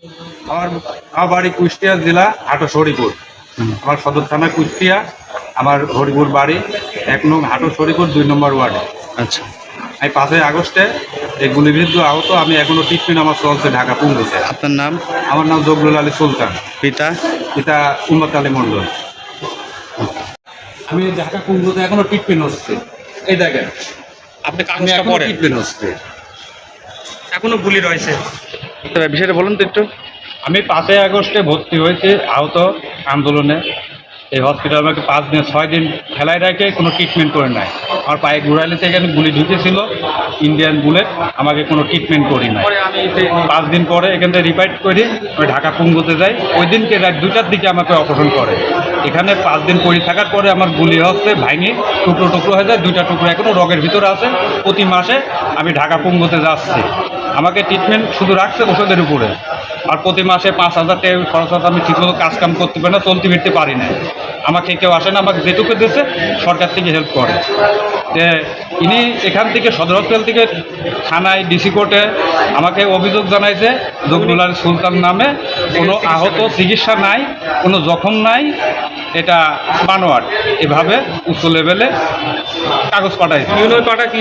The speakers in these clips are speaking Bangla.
আমার আমার বাড়ি কুষ্টিয়া জেলা হাটস হরিপুর। আমার সদর থানা কুষ্টিয়া, আমার হরিপুর বাড়ি 1 নং হাটস হরিপুর 2 নম্বর ওয়ার্ডে। আচ্ছা, আমি 5 আগস্টে এই গুলিবিদ্ধ আহত। আমি এখনো ট্রিটমেন্ট আমার চলছে ঢাকা পুঙ্গুতে। আপনার নাম? আমার নাম জগরুল আলী সুলতান, পিতা? পিতা উম্মত আলী মন্ডল। আমি ঢাকা পুঙ্গুতে এখনো ট্রিটমেন্ট হচ্ছে। এই দেখেন, আপনি আমি কাগজটা এখনো পড়েন, ট্রিটমেন্ট হচ্ছে, এখনো গুলি রয়েছে। তবে বিষয়টা বলুন তো একটু। আমি 5 আগস্টে ভর্তি হয়েছি আহত আন্দোলনে। এই হসপিটাল আমাকে 5 দিন 6 দিন ফেলায় রেখে কোনো ট্রিটমেন্ট করে নাই। আমার পায়ে ঘুরাইলে থেকে গুলি ঢুকেছিল, ইন্ডিয়ান বুলেট, আমাকে কোনো ট্রিটমেন্ট করি নাই। 5 দিন পরে এখান থেকে রিপাইট করি আমি ঢাকা পুঙ্গুতে যাই। ওই দিনকে রাত 2টার দিকে আমাকে অপারেশন করে। এখানে 5 দিন পড়ে থাকার পরে আমার গুলি হচ্ছে ভাঙি টুকরো টুকরো হয়ে যায়। 2টা টুকরো এখনও রগের ভিতরে আছে। প্রতি মাসে আমি ঢাকা পুঙ্গুতে যাচ্ছি। আমাকে ট্রিটমেন্ট শুধু রাখছে ওষুধের উপরে, আর প্রতি মাসে 5,000 টাকা খরচ হচ্ছে। আমি ঠিকমতো কাজকাম করতে পারি না, চলতে ফিরতে পারি না। আমাকে কেউ আসে না, আমাকে যেটুকু দিয়েছে সরকার থেকে হেল্প করে। যে ইনি এখান থেকে সদর হসপিটাল থেকে থানায় ডিসি কোর্টে আমাকে অভিযোগ জানাইছে জগরুল আলী সুলতান নামে কোনো আহত চিকিৎসা নাই, কোনো জখম নাই, এটা বানোয়াট। এভাবে উচ্চ লেভেলে কাগজ পাঠাইছে।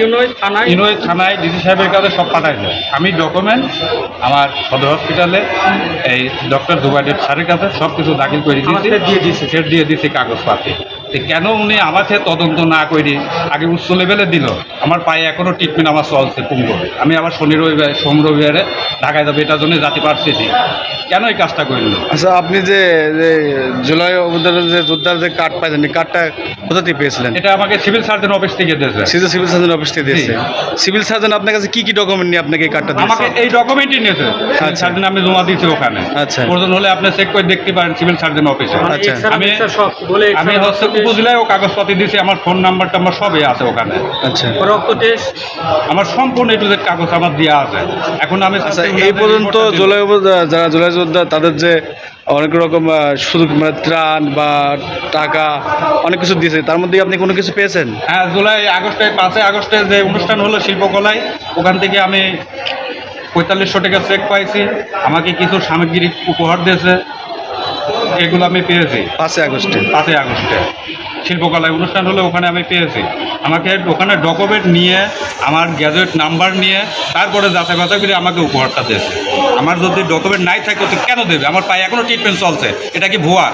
ইউনোয় থানায় ডিসি সাহেবের কাছে সব পাঠাইছে। আমি ডকুমেন্ট আমার সদর হসপিটালে এই ডক্টর জুবাইর স্যারের কাছে সব কিছু দাখিল করে দিয়ে দিয়েছি কাগজপাতি। কেন উনি আমাকে তদন্ত না করে আগে উচ্চ লেভেলে দিল? আমার পায়ে এখনও ট্রিটমেন্ট আমার চলছে পুঙ্গরে। আমি আবার শনি রবিবারে ঢাকায় যাবো, এটার জন্য জাতি পারছি। কেন এই কাজটা করল? আচ্ছা, আপনি যে জুলাই অবদানের যে যোদ্ধার যে কার্ড পাইছেন, এই কার্ডটা কোথা থেকে পেয়েছিলেন? এটা আমাকে সিভিল সার্জন অফিস থেকে দিয়েছে। সিভিল সার্জন অফিস থেকে দিয়েছে। সিভিল সার্জন আপনার কাছে কি কি ডকুমেন্ট নিয়ে আপনাকে এই কার্ডটা দিয়েছে? আমাকে এই ডকুমেন্টই নিয়েছে সিভিল সার্জন, আমি জমা দিয়েছি ওখানে। আচ্ছা, প্রয়োজন হলে আপনি চেক করে দেখতে পারেন সিভিল সার্জন অফিসে। আচ্ছা, আমি হচ্ছে উপজেলায় ও কাগজপাতি দিয়েছি, আমার ফোন নাম্বার টাম্বার সবই আছে ওখানে। আচ্ছা, রক্ত টেস্ট আমার সম্পূর্ণ এ টু জেড কাগজ আমার দেওয়া আছে। এখন আমি আচ্ছা, এই পর্যন্ত যারা জুলাই যোদ্ধা তাদের যে অনেক রকম সুযোগ, মানে ত্রাণ বা টাকা অনেক কিছু দিয়েছে, তার মধ্যে আপনি কোনো কিছু পেয়েছেন? হ্যাঁ, জুলাই আগস্টে 5 আগস্টে যে অনুষ্ঠান হলো শিল্পকলায়, ওখান থেকে আমি 4500 টাকা চেক পাইছি। আমাকে কিছু সামগ্রিক উপহার দিয়েছে, এগুলো আমি পেয়েছি 5 আগস্টে। 5 আগস্টে শিল্পকলায় অনুষ্ঠান হলে ওখানে আমি পেয়েছি। আমাকে ওখানে ডকুমেন্ট নিয়ে, আমার গ্যাজেট নাম্বার নিয়ে, তারপরে যাচাই বাছাই করে আমাকে উপহারটা দিয়েছে। আমার যদি ডকুমেন্ট নাই থাকে তো কেন দেবে? আমার পায়ে এখনও ট্রিটমেন্ট চলছে, এটা কি ভুয়া?